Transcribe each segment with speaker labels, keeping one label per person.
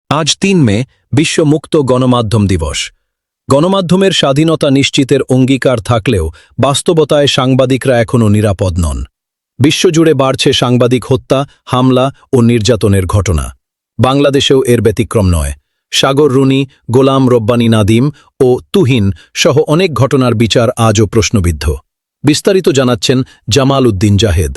Speaker 1: আজ ৩ মে বিশ্ব মুক্ত গণমাধ্যম দিবস। গণমাধ্যমের স্বাধীনতা নিশ্চিতের অঙ্গীকার থাকলেও বাস্তবতায় সাংবাদিকরা এখনও নিরাপদ নন। বিশ্বজুড়ে বাড়ছে সাংবাদিক হত্যা, হামলা ও নির্যাতনের ঘটনা। বাংলাদেশেও এর ব্যতিক্রম নয়। সাগর রুনি, গোলাম রব্বানী নাদিম ও তুহিন সহ অনেক ঘটনার বিচার আজও প্রশ্নবিদ্ধ। বিস্তারিত জানাচ্ছেন জামাল উদ্দিন জাহেদ।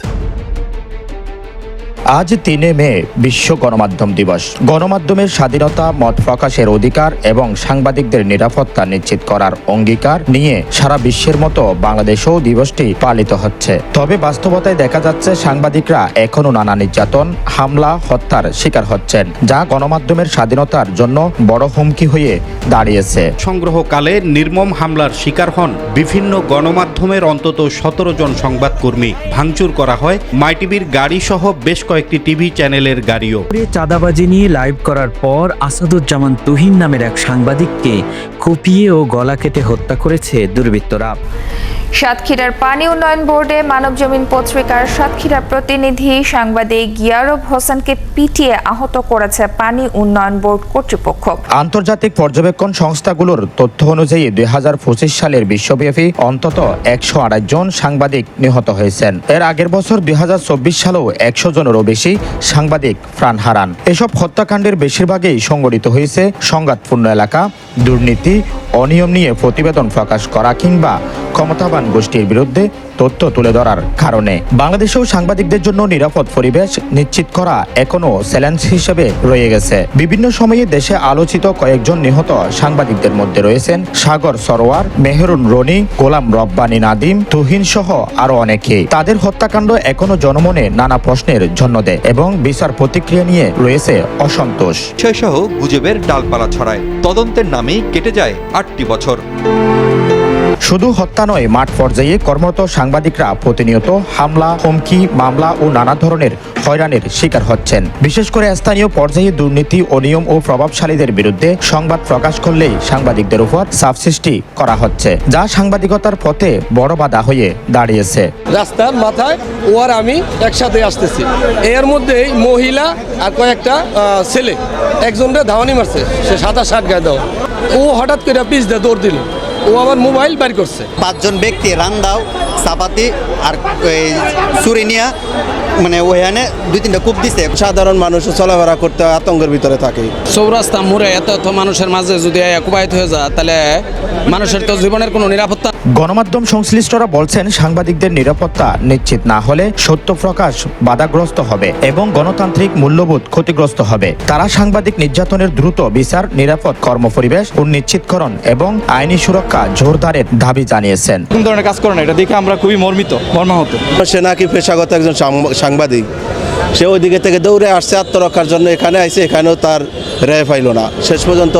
Speaker 2: আজ ৩ মে বিশ্ব গণমাধ্যম দিবস। গণমাধ্যমের স্বাধীনতা, মত প্রকাশের অধিকার এবং সাংবাদিকদের নিরাপত্তা নিশ্চিত করার অঙ্গীকার নিয়ে সারা বিশ্বের মতো বাংলাদেশেও দিবসটি পালিত হচ্ছে। তবে বাস্তবতায় দেখা যাচ্ছে সাংবাদিকরা এখনও নানা নির্যাতন, হামলা, হত্যার শিকার হচ্ছেন, যা গণমাধ্যমের স্বাধীনতার জন্য বড় হুমকি হয়ে দাঁড়িয়েছে।
Speaker 3: সংগ্রহকালে নির্মম হামলার শিকার হন বিভিন্ন গণমাধ্যমের অন্তত ১৭ জন সংবাদকর্মী। ভাঙচুর করা হয় মাইটিভির গাড়ি সহ বেশ কয়েকটি টিভি চ্যানেলের গাড়িও।
Speaker 4: চাঁদাবাজি নিয়ে লাইভ করার পর আসাদুজ্জামান তুহিন নামের এক সাংবাদিককে কুপিয়ে ও গলা কেটে হত্যা করেছে দুর্বৃত্তরা।
Speaker 5: সাতক্ষীরার পানি উন্নয়ন বোর্ডে মানবজমিন পত্রিকার সাতক্ষীরা প্রতিনিধি সাংবাদিক গিয়ারব হোসেনকে পিটিয়ে আহত করেছে পানি উন্নয়ন বোর্ড কর্তৃপক্ষ।
Speaker 2: আন্তর্জাতিক পর্যবেক্ষণ সংস্থাগুলোর তথ্য অনুযায়ী ২০২৫ সালের বিশ্বব্যাপী অন্তত ১২৮ জন সাংবাদিক নিহত হয়েছেন। এর আগের বছর ২০২৪ সালেও ১০০ জনেরও বেশি সাংবাদিক প্রাণ হারান। এসব হত্যাকাণ্ডের বেশিরভাগই সংঘটিত হয়েছে সংঘাতপূর্ণ এলাকা, দুর্নীতি, অনিয়ম নিয়ে প্রতিবেদন প্রকাশ করা কিংবা ক্ষমতাবান গোষ্ঠীর বিরুদ্ধে তথ্য তুলে ধরার কারণে। বাংলাদেশেও সাংবাদিকদের জন্য নিরাপদ পরিবেশ নিশ্চিত করা এখনও চ্যালেঞ্জ হিসেবে রয়ে গেছে। বিভিন্ন সময়ে দেশে আলোচিত কয়েকজন নিহত সাংবাদিকদের মধ্যে রয়েছেন সাগর সরোয়ার, মেহেরুন রনি, গোলাম রব্বানী নাদিম, তুহিন সহ আরো অনেকে। তাদের হত্যাকাণ্ড এখনো জনমনে নানা প্রশ্নের জন্ম দেয় এবং বিচার প্রতিক্রিয়া নিয়ে রয়েছে অসন্তোষ।
Speaker 6: সহ গুজবের ডালপালা ছড়ায়, তদন্তের নামেই কেটে যায় ৮টি বছর।
Speaker 2: শুধু হত্যা নয়, মাঠ পর্যায়ে কর্মরত সাংবাদিকরা প্রতিনিয়ত হামলা, হুমকি, মামলা ও নানা ধরনের হয়রানির শিকার হচ্ছেন। বিশেষ করে স্থানীয় পর্যায়ে দুর্নীতি, অনিয়ম ও প্রভাবশালীদের বিরুদ্ধে সংবাদ প্রকাশ করলেই সাংবাদিকদের উপর চাপ সৃষ্টি করা হচ্ছে, যা সাংবাদিকতার পথে বড় বাধা হয়ে দাঁড়িয়েছে।
Speaker 7: রাস্তার মাথায় ও আর আমি একসাথে আসতেছি, এর মধ্যেই মহিলা আর কয়েকটা ছেলে একজনটা ধাওয়ানি মারছে, সে সাদা শার্ট গায়ে দেওয়া। ও হঠাৎ করে পিছ দিয়ে দৌড় দিল, ও আবার মোবাইল বের করছে।
Speaker 8: ৫ জন ব্যক্তি রান্দাও, চাপাতি আর চুরি নিয়া মানে ওখানে ২-৩টা কূপ দিছে।
Speaker 7: সাধারণ মানুষ চলাফেরা করতে আতঙ্কের ভিতরে থাকে।
Speaker 9: চৌরাস্তা মোড়ে এত মানুষের মাঝে যদি কুবায়িত হয়ে যায়, তাহলে মানুষের তো জীবনের কোনো নিরাপত্তা।
Speaker 2: গণমাধ্যম সংশ্লিষ্টরা বলছেন, সাংবাদিকদের নিরাপত্তা নিশ্চিত না হলে সত্য প্রকাশ বাধাগ্রস্ত হবে এবং গণতান্ত্রিক মূল্যবোধ ক্ষতিগ্রস্ত হবে। তারা সাংবাদিক নির্যাতনের দ্রুত বিচার, নিরাপদ কর্মপরিবেশ ও নিশ্চিতকরণ এবং আইনি সুরক্ষা জোরদারের দাবি জানিয়েছেন।
Speaker 9: কোন ধরনের কাজ করে না, এটা দেখে আমরা খুবই মর্মাহত।
Speaker 7: সে নাকি পেশাগত একজন সাংবাদিক, সে ওই দিকে থেকে দৌড়ে আসছে আত্মরক্ষার জন্য, এখানে আইছে, এখানেও তার রেহাই পাইল না। শেষ পর্যন্ত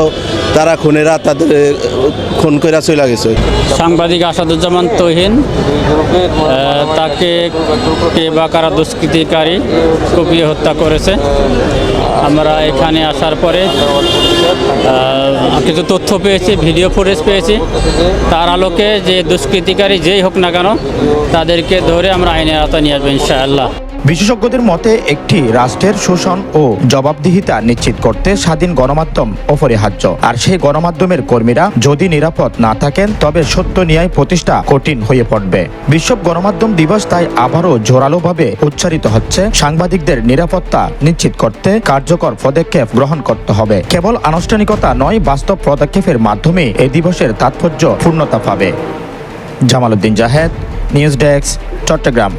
Speaker 7: তারা খুনেরা তাদের খুন করে চলে গেছে।
Speaker 10: সাংবাদিক আসাদুজ্জামান তুহিন, তাকে কে বা কারা দুষ্কৃতিকারী কুপিয়ে হত্যা করেছে। আমরা এখানে আসার পরে কিছু তথ্য পেয়েছি, ভিডিও ফুটেজ পেয়েছি। তার আলোকে যে দুষ্কৃতিকারী যেই হোক না কেন, তাদেরকে ধরে আমরা আইনের আওতায় নিয়ে আসবো ইনশাআল্লাহ।
Speaker 2: বিশেষজ্ঞদের মতে, একটি রাষ্ট্রের শোষণ ও জবাবদিহিতা নিশ্চিত করতে স্বাধীন গণমাধ্যম অপরিহার্য। আর সেই গণমাধ্যমের কর্মীরা যদি নিরাপদ না থাকেন, তবে সত্য ন্যায় প্রতিষ্ঠা কঠিন হয়ে পড়বে। বিশ্ব গণমাধ্যম দিবস তাই আবারও জোরালোভাবে উচ্চারিত হচ্ছে, সাংবাদিকদের নিরাপত্তা নিশ্চিত করতে কার্যকর পদক্ষেপ গ্রহণ করতে হবে। কেবল আনুষ্ঠানিকতা নয়, বাস্তব পদক্ষেপের মাধ্যমে এই দিবসের তাৎপর্য পূর্ণতা পাবে। Jamal Uddin Jahed, news desk, Chittagong.